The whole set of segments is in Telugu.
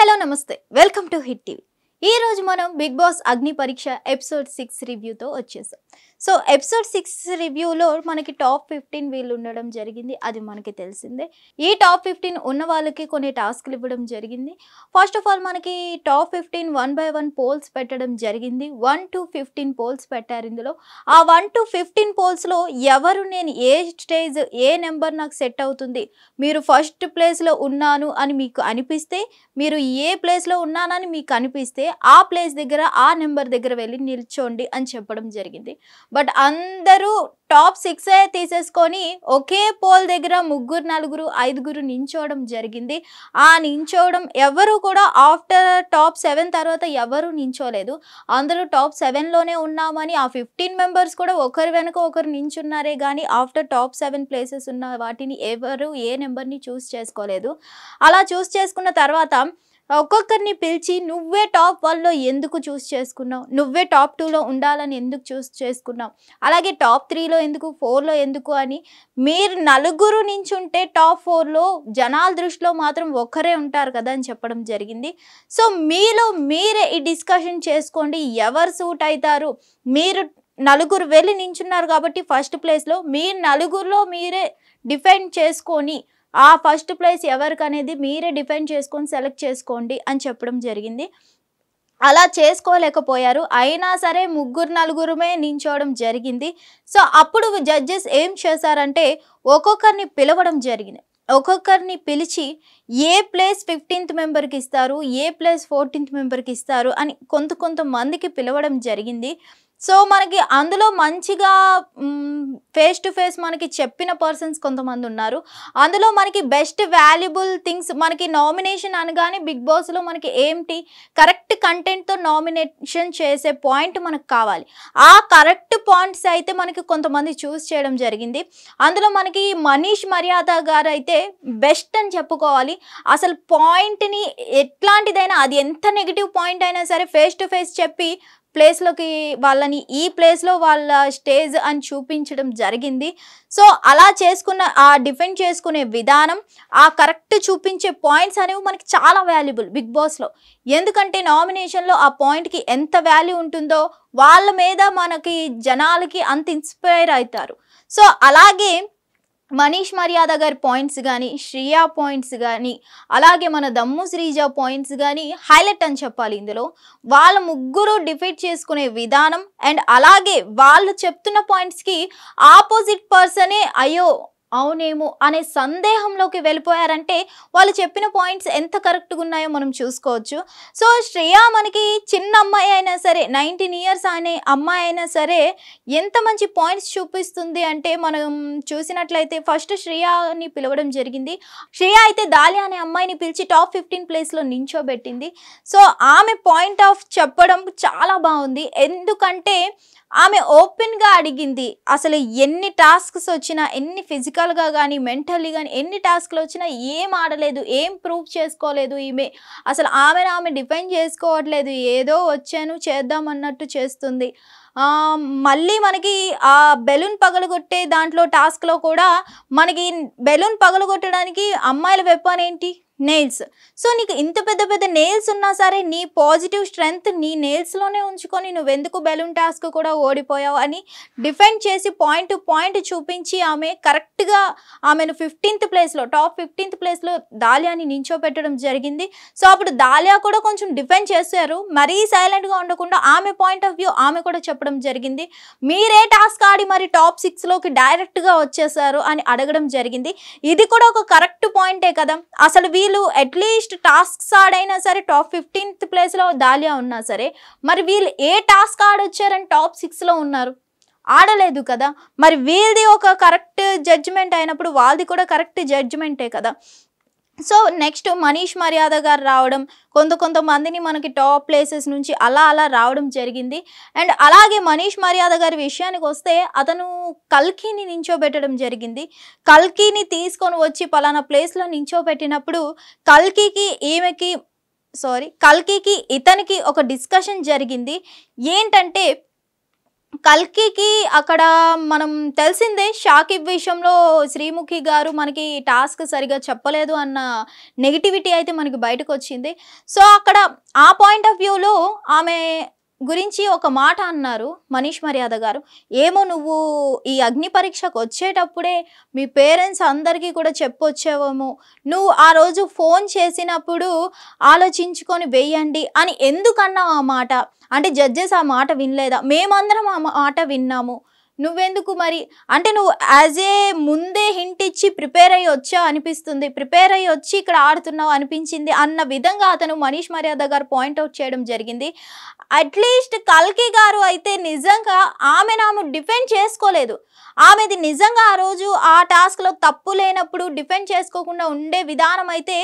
హలో నమస్తే వెల్కమ్ టు హిట్ టీవీ। ఈ రోజు మనం బిగ్ బాస్ అగ్ని పరీక్ష ఎపిసోడ్ 6 రివ్యూతో వచ్చేసాం। సో ఎపిసోడ్ 6 రివ్యూలో మనకి టాప్ 15 వీళ్ళు ఉండడం జరిగింది, అది మనకి తెలిసిందే। ఈ టాప్ 15 ఉన్న వాళ్ళకి కొన్ని టాస్క్లు ఇవ్వడం జరిగింది। ఫస్ట్ ఆఫ్ ఆల్ మనకి టాప్ 15 1 బై 1 పోల్స్ పెట్టడం జరిగింది। 1 to 15 పోల్స్ పెట్టారు। ఇందులో ఆ 1 to 15 పోల్స్లో ఎవరు నేను ఏ స్టేజ్ ఏ నెంబర్ నాకు సెట్ అవుతుంది, మీరు ఫస్ట్ ప్లేస్లో ఉన్నాను అని మీకు అనిపిస్తే, మీరు ఏ ప్లేస్లో ఉన్నానని మీకు అనిపిస్తే ఆ ప్లేస్ దగ్గర ఆ నెంబర్ దగ్గర వెళ్ళి నిల్చోండి అని చెప్పడం జరిగింది। బట్ అందరూ టాప్ 6 తీసేసుకొని ఒకే పోల్ దగ్గర ముగ్గురు నలుగురు ఐదుగురు నించోవడం జరిగింది। ఆ నించోవడం ఎవరు కూడా ఆఫ్టర్ టాప్ 7 తర్వాత ఎవరు నించోలేదు। అందరూ టాప్ 7లోనే ఉన్నామని ఆ 15 మెంబర్స్ కూడా ఒకరి వెనుక ఒకరు నించున్నారే కానీ ఆఫ్టర్ టాప్ 7 ప్లేసెస్ ఉన్న వాటిని ఎవరు ఏ నెంబర్ని చూస్ చేసుకోలేదు। అలా చూస్ చేసుకున్న తర్వాత ఒక్కొక్కరిని పిలిచి నువ్వే టాప్ 1లో ఎందుకు చూస్ చేసుకున్నావు, నువ్వే టాప్ 2లో ఉండాలని ఎందుకు చూస్ చేసుకున్నావు, అలాగే టాప్ 3లో ఎందుకు 4లో ఎందుకు అని మీరు నలుగురు నించుంటే టాప్ 4లో జనాల దృష్టిలో మాత్రం ఒక్కరే ఉంటారు కదా అని చెప్పడం జరిగింది। సో మీలో మీరే ఈ డిస్కషన్ చేసుకోండి, ఎవరు సూట్ అవుతారు। మీరు నలుగురు వెళ్ళి నించున్నారు కాబట్టి ఫస్ట్ ప్లేస్లో మీరు నలుగురిలో మీరే డిఫైన్ చేసుకొని ఆ ఫస్ట్ ప్లేస్ ఎవరికనేది మీరే డిఫైన్ చేసుకొని సెలెక్ట్ చేసుకోండి అని చెప్పడం జరిగింది। అలా చేసుకోలేకపోయారు, అయినా సరే ముగ్గురు నలుగురుమే నించోవడం జరిగింది। సో అప్పుడు జడ్జెస్ ఏం చేశారంటే ఒక్కొక్కరిని పిలవడం జరిగింది। ఒక్కొక్కరిని పిలిచి ఏ ప్లేస్ 15th మెంబర్కి ఇస్తారు, ఏ ప్లేస్ 14th మెంబర్కి ఇస్తారు అని కొంతమందికి పిలవడం జరిగింది। సో మనకి అందులో మంచిగా ఫేస్ టు ఫేస్ మనకి చెప్పిన పర్సన్స్ కొంతమంది ఉన్నారు। అందులో మనకి బెస్ట్ వాల్యుబుల్ థింగ్స్ మనకి నామినేషన్ అనగానే బిగ్ బాస్లో మనకి ఏంటి కరెక్ట్ కంటెంట్తో నామినేషన్ చేసే పాయింట్ మనకు కావాలి। ఆ కరెక్ట్ పాయింట్స్ అయితే మనకి కొంతమంది చూస్ చేయడం జరిగింది। అందులో మనకి మనీష్ మర్యాద గారు అయితే బెస్ట్ అని చెప్పుకోవాలి। అసలు పాయింట్ని ఎట్లాంటిదైనా అది ఎంత నెగిటివ్ పాయింట్ అయినా సరే ఫేస్ టు ఫేస్ చెప్పి ప్లేస్లోకి వాళ్ళని ఈ ప్లేస్లో వాళ్ళ స్టేజ్ అని చూపించడం జరిగింది। సో అలా చేసుకున్న ఆ డిఫెండ్ చేసుకునే విధానం, ఆ కరెక్ట్ చూపించే పాయింట్స్ అనేవి మనకి చాలా వాల్యుబుల్ బిగ్ బాస్లో। ఎందుకంటే నామినేషన్లో ఆ పాయింట్కి ఎంత వాల్యూ ఉంటుందో వాళ్ళ మీద మనకి జనాలకి అంత ఇన్స్పైర్ అవుతారు। సో అలాగే మనీష్ మర్యాద గారి పాయింట్స్ కానీ, శ్రియా పాయింట్స్ కానీ, అలాగే మన దమ్ము శ్రీజ పాయింట్స్ కానీ హైలైట్ అని చెప్పాలి। ఇందులో వాళ్ళ ముగ్గురు డిఫీట్ చేసుకునే విధానం అండ్ అలాగే వాళ్ళు చెప్తున్న పాయింట్స్కి ఆపోజిట్ పర్సనే అయ్యో అవునేమో అనే సందేహంలోకి వెళ్ళిపోయారంటే వాళ్ళు చెప్పిన పాయింట్స్ ఎంత కరెక్ట్గా ఉన్నాయో మనం చూసుకోవచ్చు। సో శ్రేయ మనకి చిన్న అమ్మాయి అయినా సరే 19 ఇయర్స్ అనే అమ్మాయి అయినా సరే ఎంత మంచి పాయింట్స్ చూపిస్తుంది అంటే మనం చూసినట్లయితే ఫస్ట్ శ్రేయని పిలవడం జరిగింది। శ్రేయ అయితే దాలియా అనే అమ్మాయిని పిలిచి టాప్ 15 ప్లేస్లో నించోబెట్టింది। సో ఆమె పాయింట్ ఆఫ్ చెప్పడం చాలా బాగుంది, ఎందుకంటే ఆమె ఓపెన్గా అడిగింది అసలు ఎన్ని టాస్క్స్ వచ్చినా, ఎన్ని ఫిజికల్గా కానీ మెంటల్లీ కానీ ఎన్ని టాస్క్లు వచ్చినా ఏం ఆడలేదు, ఏం ప్రూవ్ చేసుకోలేదు ఈమె, అసలు ఆమె డిఫైన్ చేసుకోవట్లేదు, ఏదో వచ్చాను చేద్దాం అన్నట్టు చేస్తుంది। మళ్ళీ మనకి ఆ బెలూన్ పగలగొట్టే దాంట్లో టాస్క్లో కూడా మనకి బెలూన్ పగలగొట్టడానికి అమ్మాయిల వెపన్ ఏంటి, నెయిల్స్। సో నీకు ఇంత పెద్ద నెయిల్స్ ఉన్నా సరే నీ పాజిటివ్ స్ట్రెంగ్త్ నీ నెయిల్స్లోనే ఉంచుకొని నువ్వెందుకు బెలూన్ టాస్క్ కూడా ఓడిపోయావు అని డిఫెండ్ చేసి పాయింట్ టు పాయింట్ చూపించి ఆమె కరెక్ట్గా ఆమెను 15th ప్లేస్లో టాప్ 15th ప్లేస్లో దాలియాని నించోపెట్టడం జరిగింది। సో అప్పుడు దాలియా కూడా కొంచెం డిఫెండ్ చేశారు, మరీ సైలెంట్గా ఉండకుండా ఆమె పాయింట్ ఆఫ్ వ్యూ ఆమె కూడా చెప్పడం జరిగింది। మీరే టాస్క్ ఆడి మరి టాప్ 6లోకి డైరెక్ట్గా వచ్చేసారు అని అడగడం జరిగింది। ఇది కూడా ఒక కరెక్ట్ పాయింటే కదా, అసలు వీళ్ళు అట్లీస్ట్ టాస్క్స్ ఆడైనా సరే టాప్ 15th ప్లేస్లో దాలియా ఉన్నా సరే మరి వీళ్ళు ఏ టాస్క్ ఆడొచ్చారని టాప్ 6లో ఉన్నారు, ఆడలేదు కదా। మరి వీళ్ళది ఒక కరెక్ట్ జడ్జిమెంట్ అయినప్పుడు వాళ్ళది కూడా కరెక్ట్ జడ్జిమెంటే కదా। సో నెక్స్ట్ మనీష్ మర్యాద గారు రావడం, కొంతమందిని మనకి టాప్ ప్లేసెస్ నుంచి అలా రావడం జరిగింది। అండ్ అలాగే మనీష్ మర్యాద గారి విషయానికి వస్తే అతను కల్కిని నించోబెట్టడం జరిగింది। కల్కిని తీసుకొని వచ్చి పలానా ప్లేస్లో నించోబెట్టినప్పుడు కల్కికి ఇతనికి ఒక డిస్కషన్ జరిగింది। ఏంటంటే కల్కికి అక్కడ మనం తెలిసిందే షాకిబ్ విషయంలో శ్రీముఖి గారు మనకి టాస్క్ సరిగా చెప్పలేదు అన్న నెగిటివిటీ అయితే మనకి బయటకు వచ్చింది. సో అక్కడ ఆ పాయింట్ ఆఫ్ వ్యూలో ఆమె గురించి ఒక మాట అన్నారు మనీష్ మర్యాద గారు. ఏమో నువ్వు ఈ అగ్ని పరీక్షకు వచ్చేటప్పుడే మీ పేరెంట్స్ అందరికీ కూడా చెప్పొచ్చావేమో, నువ్వు ఆ రోజు ఫోన్ చేసినప్పుడు ఆలోచించుకొని వెయ్యండి అని ఎందుకన్నావు ఆ మాట? అంటే జడ్జెస్ ఆ మాట వినలేదా? మేమందరం ఆ మాట విన్నాము, నువ్వెందుకు మరి అంటే నువ్వు యాజ్ ఏ ముందే హింట్ ఇచ్చి ప్రిపేర్ అయ్యి వచ్చా అనిపిస్తుంది, ప్రిపేర్ అయ్యి వచ్చి ఇక్కడ ఆడుతున్నావు అనిపించింది అన్న విధంగా అతను మనీష్ మర్యాద గారు పాయింట్అవుట్ చేయడం జరిగింది. అట్లీస్ట్ కల్కి గారు అయితే నిజంగా ఆమె డిఫెండ్ చేసుకోలేదు. ఆమెది నిజంగా ఆ రోజు ఆ టాస్క్లో తప్పు లేనప్పుడు డిఫెండ్ చేసుకోకుండా ఉండే విధానం అయితే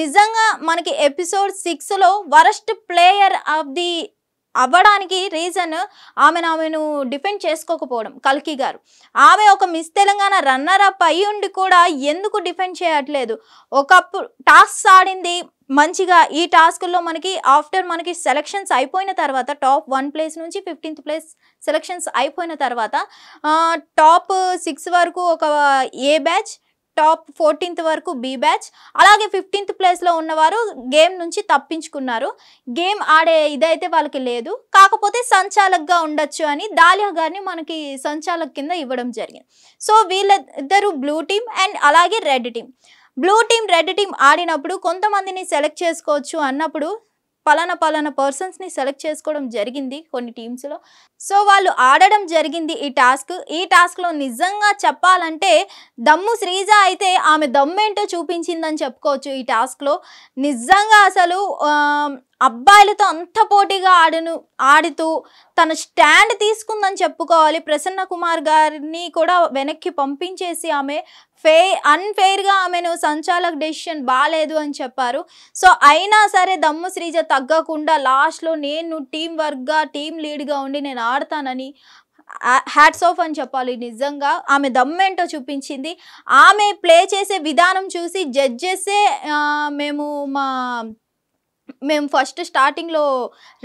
నిజంగా మనకి ఎపిసోడ్ 6లో వరస్ట్ ప్లేయర్ ఆఫ్ ది అవ్వడానికి రీజన్ ఆమెను డిఫెండ్ చేసుకోకపోవడం కల్కి గారు. ఆమె ఒక మిస్ తెలంగాణ రన్నర్ అప్ అయ్యి ఉండి కూడా ఎందుకు డిఫెండ్ చేయట్లేదు? ఒకప్పుడు టాస్క్ ఆడింది మంచిగా. ఈ టాస్కుల్లో మనకి ఆఫ్టర్ మనకి సెలక్షన్స్ అయిపోయిన తర్వాత టాప్ 1 ప్లేస్ నుంచి 15th ప్లేస్ సెలక్షన్స్ అయిపోయిన తర్వాత టాప్ 6 వరకు ఒక ఏ బ్యాచ్, టాప్ 14th వరకు బి బ్యాచ్, అలాగే 15th ప్లేస్లో ఉన్నవారు గేమ్ నుంచి తప్పించుకున్నారు. గేమ్ ఆడే ఇదైతే వాళ్ళకి లేదు, కాకపోతే సంచాలక్గా ఉండొచ్చు అని దాలియా గారిని మనకి సంచాలక్ కింద ఇవ్వడం జరిగింది. సో వీళ్ళిద్దరు బ్లూ టీమ్ అండ్ అలాగే red team. Blue team red team ఆడినప్పుడు కొంతమందిని సెలెక్ట్ చేసుకోవచ్చు అన్నప్పుడు పలానా పర్సన్స్ని సెలెక్ట్ చేసుకోవడం జరిగింది కొన్ని టీమ్స్లో. సో వాళ్ళు ఆడడం జరిగింది ఈ టాస్క్లో నిజంగా చెప్పాలంటే దమ్ము శ్రీజ అయితే ఆమె దమ్మేంటో చూపించిందని చెప్పుకోవచ్చు. ఈ టాస్క్లో నిజంగా అసలు అబ్బాయిలతో అంత పోటీగా ఆడుతూ తన స్టాండ్ తీసుకుందని చెప్పుకోవాలి. ప్రసన్న కుమార్ గారిని కూడా వెనక్కి పంపించేసి ఆమె అన్ఫెయిర్గా ఆమెను సంచాలక్ డెసిషన్ బాగాలేదు అని చెప్పారు. సో అయినా సరే దమ్ము శ్రీజ తగ్గకుండా లాస్ట్లో నేను టీం వర్క్గా టీం లీడ్గా ఉండి నేను ఆడతానని హ్యాట్స్ ఆఫ్ అని చెప్పాలి. నిజంగా ఆమె దమ్మేంటో చూపించింది. ఆమె ప్లే చేసే విధానం చూసి జడ్జెసే మేము ఫస్ట్ స్టార్టింగ్లో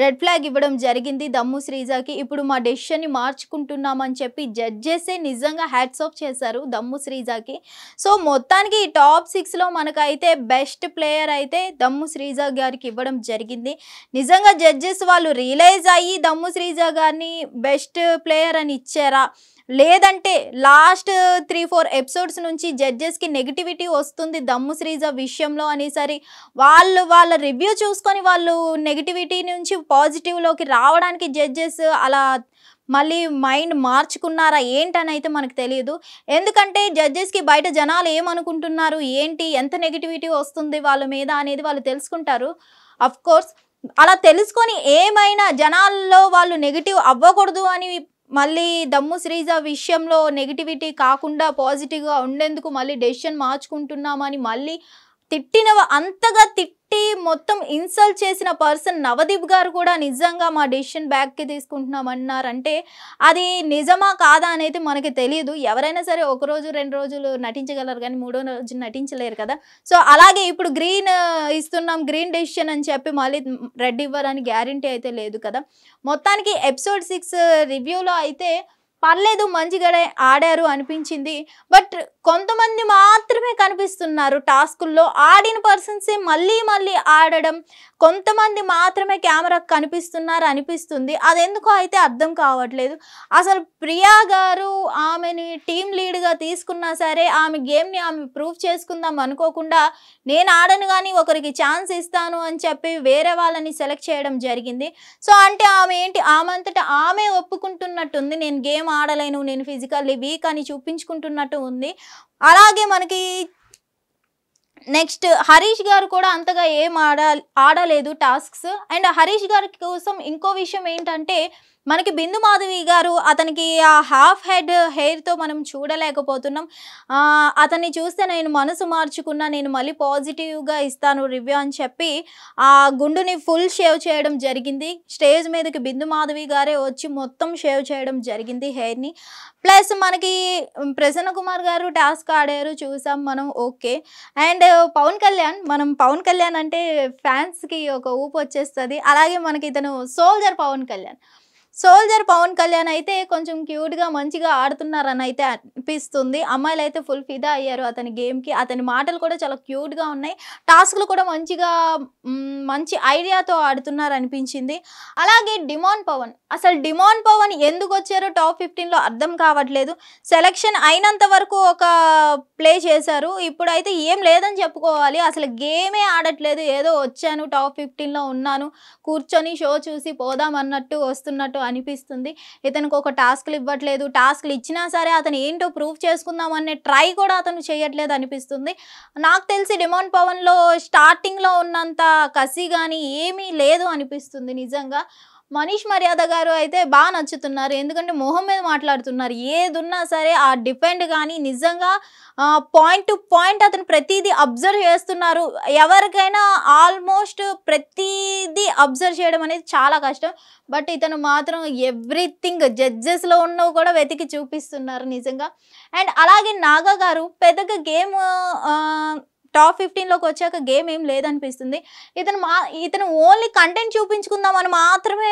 రెడ్ ఫ్లాగ్ ఇవ్వడం జరిగింది దమ్ము శ్రీజాకి, ఇప్పుడు మా డెసిషన్ని మార్చుకుంటున్నామని చెప్పి జడ్జెసే నిజంగా హ్యాట్స్ ఆఫ్ చేశారు దమ్ము శ్రీజాకి. సో మొత్తానికి ఈ టాప్ 6లో మనకైతే బెస్ట్ ప్లేయర్ అయితే దమ్ము శ్రీజా గారికి ఇవ్వడం జరిగింది. నిజంగా జడ్జెస్ వాళ్ళు రియలైజ్ అయ్యి దమ్ము శ్రీజా గారిని బెస్ట్ ప్లేయర్ అని ఇచ్చారా, లేదంటే లాస్ట్ 3-4 ఎపిసోడ్స్ నుంచి జడ్జెస్కి నెగిటివిటీ వస్తుంది దమ్ము శ్రీజ విషయంలో అనేసరి వాళ్ళ రివ్యూ చూసుకొని వాళ్ళు నెగిటివిటీ నుంచి పాజిటివ్లోకి రావడానికి జడ్జెస్ అలా మళ్ళీ మైండ్ మార్చుకున్నారా ఏంటని అయితే మనకు తెలియదు. ఎందుకంటే జడ్జెస్కి బయట జనాలు ఏమనుకుంటున్నారు, ఏంటి, ఎంత నెగిటివిటీ వస్తుంది వాళ్ళ మీద అనేది వాళ్ళు తెలుసుకుంటారు. అఫ్ కోర్స్ అలా తెలుసుకొని ఏమైనా జనాల్లో వాళ్ళు నెగిటివ్ అవ్వకూడదు అని మళ్ళీ దమ్ము శ్రీజ విషయంలో నెగిటివిటీ కాకుండా పాజిటివ్గా ఉండేందుకు మళ్ళీ డెసిషన్ మార్చుకుంటున్నామని మళ్ళీ అంతగా తిట్టి మొత్తం ఇన్సల్ట్ చేసిన పర్సన్ నవదీప్ గారు కూడా నిజంగా మా డెసిషన్ బ్యాక్కి తీసుకుంటున్నామన్నారంటే అది నిజమా కాదా అనేది మనకి తెలియదు. ఎవరైనా సరే 1 రోజు 2 రోజులు నటించగలరు కానీ 3వ రోజు నటించలేరు కదా. సో అలాగే ఇప్పుడు గ్రీన్ ఇస్తున్నాం, గ్రీన్ డెసిషన్ అని చెప్పి మళ్ళీ రెడ్ ఇవ్వరని గ్యారంటీ అయితే లేదు కదా. మొత్తానికి ఎపిసోడ్ 6 రివ్యూలో అయితే పర్లేదు, మంచిగానే ఆడారు అనిపించింది. బట్ కొంతమంది మాత్రమే కనిపిస్తున్నారు టాస్కుల్లో, ఆడిన పర్సన్సే మళ్ళీ ఆడడం, కొంతమంది మాత్రమే కెమెరాకు కనిపిస్తున్నారు అనిపిస్తుంది. అదెందుకో అయితే అర్థం కావట్లేదు. అసలు ప్రియా గారు ఆమెని టీం లీడ్గా తీసుకున్నా సరే ఆమె గేమ్ని ఆమె ప్రూవ్ చేసుకుందాం అనుకోకుండా నేను ఆడను కానీ ఒకరికి ఛాన్స్ ఇస్తాను అని చెప్పి వేరే వాళ్ళని సెలెక్ట్ చేయడం జరిగింది. సో అంటే ఆమె ఏంటి, ఆమె ఆమె ఒప్పుకుంటున్నట్టుంది నేను గేమ్ ఆడలేను, నేను ఫిజికల్లీ వీక్ అని చూపించుకుంటున్నట్టు ఉంది. అలాగే మనకి నెక్స్ట్ హరీష్ గారు కూడా అంతగా ఏం ఆడలేదు టాస్క్స్. అండ్ హరీష్ గారి కోసం ఇంకో విషయం ఏంటంటే మనకి బిందు మాధవి గారు అతనికి ఆ హాఫ్ హెడ్ హెయిర్తో మనం చూడలేకపోతున్నాం. అతన్ని చూస్తే నేను మనసు మార్చుకున్నా, నేను మళ్ళీ పాజిటివ్గా ఇస్తాను రివ్యూ అని చెప్పి ఆ గుండుని ఫుల్ షేవ్ చేయడం జరిగింది. స్టేజ్ మీదకి బిందు మాధవి గారే వచ్చి మొత్తం షేవ్ చేయడం జరిగింది హెయిర్ని. ప్లస్ మనకి ప్రసన్న కుమార్ గారు టాస్క్ ఆడారు, చూసాం మనం, ఓకే. అండ్ పవన్ కళ్యాణ్ అంటే ఫ్యాన్స్కి ఒక ఊపు వచ్చేస్తుంది. అలాగే మనకి ఇతను సోల్జర్ పవన్ కళ్యాణ్. సోల్జర్ పవన్ కళ్యాణ్ అయితే కొంచెం క్యూట్గా మంచిగా ఆడుతున్నారని అయితే అనిపిస్తుంది. అమ్మాయిలు అయితే ఫుల్ ఫిదా అయ్యారు అతని గేమ్కి. అతని మాటలు కూడా చాలా క్యూట్గా ఉన్నాయి. టాస్క్లు కూడా మంచి ఐడియాతో ఆడుతున్నారు అనిపించింది. అలాగే డిమాండ్ పవన్, అసలు డిమాండ్ పవన్ ఎందుకు వచ్చారో టాప్ 15లో అర్థం కావట్లేదు. సెలెక్షన్ అయినంత వరకు ఒక ప్లే చేశారు, ఇప్పుడైతే ఏం లేదని చెప్పుకోవాలి. అసలు గేమే ఆడట్లేదు. ఏదో వచ్చాను టాప్ 15లో ఉన్నాను, కూర్చొని షో చూసి పోదాం అన్నట్టు వస్తున్నట్టు అనిపిస్తుంది. ఇతనికి ఒక టాస్క్లు ఇవ్వట్లేదు. టాస్క్లు ఇచ్చినా సరే అతను ఏంటో ప్రూవ్ చేసుకుందాం అనే ట్రై కూడా అతను చేయట్లేదు అనిపిస్తుంది. నాకు తెలిసి డిమాండ్ పవన్లో స్టార్టింగ్లో ఉన్నంత కసి కానీ ఏమీ లేదు అనిపిస్తుంది నిజంగా. మనీష్ మర్యాద గారు అయితే బాగా నచ్చుతున్నారు, ఎందుకంటే మొహం మీద మాట్లాడుతున్నారు. ఏదున్నా సరే ఆ డిఫెండ్ కానీ నిజంగా పాయింట్ టు పాయింట్ అతను ప్రతిదీ అబ్జర్వ్ చేస్తున్నారు. ఎవరికైనా ఆల్మోస్ట్ ప్రతిదీ అబ్జర్వ్ చేయడం అనేది చాలా కష్టం. బట్ ఇతను మాత్రం ఎవ్రీథింగ్ జడ్జెస్లో ఉన్నవి కూడా వెతికి చూపిస్తున్నారు నిజంగా. అండ్ అలాగే నాగా గారు పెద్దగా గేమ్ టాప్ 15లోకి వచ్చాక గేమ్ ఏం లేదనిపిస్తుంది. ఇతను ఓన్లీ కంటెంట్ చూపించుకుందామని మాత్రమే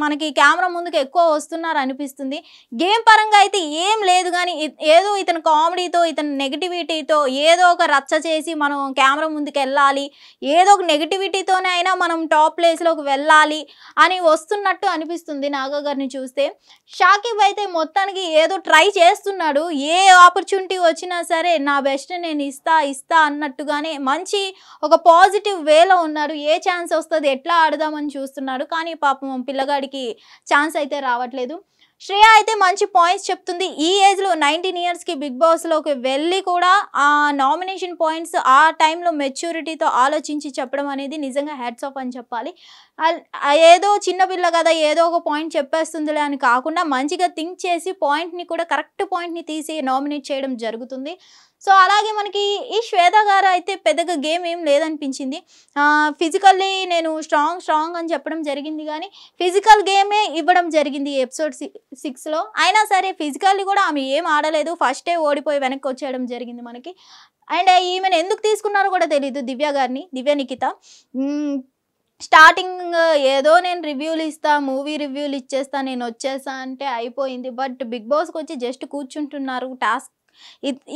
మనకి కెమెరా ముందుకు ఎక్కువ వస్తున్నారు అనిపిస్తుంది. గేమ్ పరంగా అయితే ఏం లేదు, కానీ ఏదో ఇతను కామెడీతో ఇతను నెగిటివిటీతో ఏదో ఒక రచ్చ చేసి మనం కెమెరా ముందుకు వెళ్ళాలి, ఏదో ఒక నెగిటివిటీతోనే అయినా మనం టాప్ ప్లేస్లోకి వెళ్ళాలి అని వస్తున్నట్టు అనిపిస్తుంది నాగా గారిని చూస్తే. షాకిబ్ అయితే మొత్తానికి ఏదో ట్రై చేస్తున్నాడు. ఏ ఆపర్చునిటీ వచ్చినా సరే నా బెస్ట్ నేను ఇస్తా అన్నట్టుగానే మంచి ఒక పాజిటివ్ వేలో ఉన్నాడు. ఏ ఛాన్స్ వస్తుంది, ఎట్లా ఆడదామని చూస్తున్నాడు, కానీ పాపం పిల్లగాడికి ఛాన్స్ అయితే రావట్లేదు. శ్రేయ అయితే మంచి పాయింట్స్ చెప్తుంది. ఈ ఏజ్లో 19 ఇయర్స్కి బిగ్ బాస్లోకి వెళ్ళి కూడా ఆ నామినేషన్ పాయింట్స్ ఆ టైంలో మెచ్యూరిటీతో ఆలోచించి చెప్పడం అనేది నిజంగా హ్యాట్స్ ఆఫ్ అని చెప్పాలి. ఏదో చిన్నపిల్ల కదా ఏదో ఒక పాయింట్ చెప్పేస్తుందిలే అని కాకుండా మంచిగా థింక్ చేసి పాయింట్ని కూడా కరెక్ట్ పాయింట్ని తీసి నామినేట్ చేయడం జరుగుతుంది. సో అలాగే మనకి ఈ శ్వేత గారు అయితే పెద్దగా గేమ్ ఏం లేదనిపించింది. ఫిజికల్లీ నేను స్ట్రాంగ్ అని చెప్పడం జరిగింది, కానీ ఫిజికల్ గేమే ఇవ్వడం జరిగింది ఎపిసోడ్ 6లో. అయినా సరే ఫిజికల్లీ కూడా ఆమె ఏం ఆడలేదు, ఫస్టే ఓడిపోయి వెనక్కి వచ్చేయడం జరిగింది మనకి. అండ్ ఈమెను ఎందుకు తీసుకున్నారో కూడా తెలియదు, దివ్య నిఖిత. స్టార్టింగ్ ఏదో నేను రివ్యూలు ఇస్తా, మూవీ రివ్యూలు ఇచ్చేస్తా, నేను వచ్చేస్తా అంటే అయిపోయింది. బట్ బిగ్ బాస్కి వచ్చి జస్ట్ కూర్చుంటున్నారు.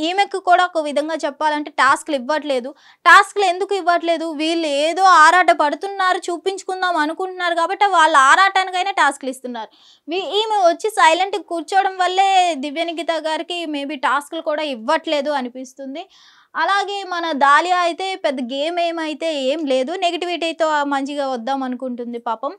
ఈమెకు కూడా ఒక విధంగా చెప్పాలంటే టాస్క్లు ఇవ్వట్లేదు. టాస్క్లు ఎందుకు ఇవ్వట్లేదు, వీళ్ళు ఏదో ఆరాట పడుతున్నారు, చూపించుకుందాం అనుకుంటున్నారు కాబట్టి వాళ్ళ ఆరాటానికైనా టాస్క్లు ఇస్తున్నారు. ఈమె వచ్చి సైలెంట్గా కూర్చోవడం వల్లే దివ్య నిఖిత గారికి మేబీ టాస్క్లు కూడా ఇవ్వట్లేదు అనిపిస్తుంది. అలాగే మన దాలియా అయితే పెద్ద గేమ్ ఏమైతే ఏం లేదు, నెగిటివిటీతో మంచిగా వద్దాం అనుకుంటుంది పాపం.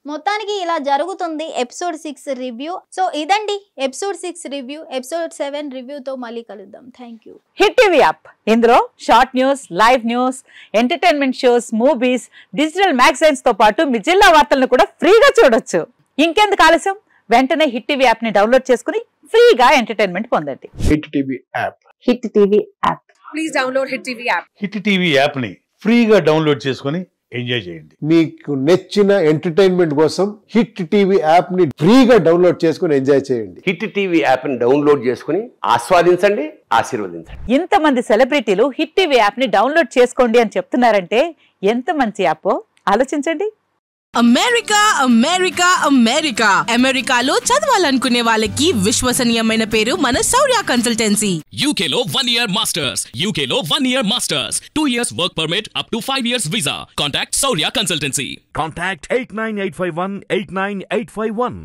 మొత్తానికి ఇలా జరుగుతుంది ఎపిసోడ్ 6 రివ్యూ. సో ఇదండి ఎపిసోడ్ 6 రివ్యూ. ఎపిసోడ్ 7 రివ్యూతో మళ్ళీ కలుద్దాం. Thank you. Hit TV app, ఇందులో short news, live news, entertainment shows, movies, digital magazines తో పాటు మీ జిల్లా వార్తలను కూడా ఫ్రీగా చూడొచ్చు. ఇంకెందుకు ఆలస్యం, వెంటనే హిట్ టీవీ యాప్ ని డౌన్లోడ్ చేసుకుని ఫ్రీగా ఎంటర్టైన్మెంట్ పొందండి. Hit TV app. Hit TV app. Please download hit TV app. Hit TV app ని ఫ్రీగా డౌన్లోడ్ చేసుకుని ఎంజాయ్ చేయండి. మీకు నచ్చిన ఎంటర్టైన్మెంట్ కోసం హిట్ టీవీ యాప్ ని ఫ్రీగా డౌన్లోడ్ చేసుకుని ఎంజాయ్ చేయండి. హిట్ టీవీ యాప్ ని డౌన్లోడ్ చేసుకుని ఆస్వాదించండి, ఆశీర్వదించండి. ఇంతమంది సెలబ్రిటీలు హిట్ టీవీ యాప్ ని డౌన్లోడ్ చేసుకోండి అని చెప్తున్నారంటే ఎంత మంచి యాప్ ఆలోచించండి. అమెరికాలో చదవాలనుకునే వాళ్ళకి విశ్వసనీయమైన పేరు మన శౌర్య consultancy. UKలో 1 year masters, 2 years work permit up to 5 years visa. Contact Saurya Consultancy. Contact 89851 89851.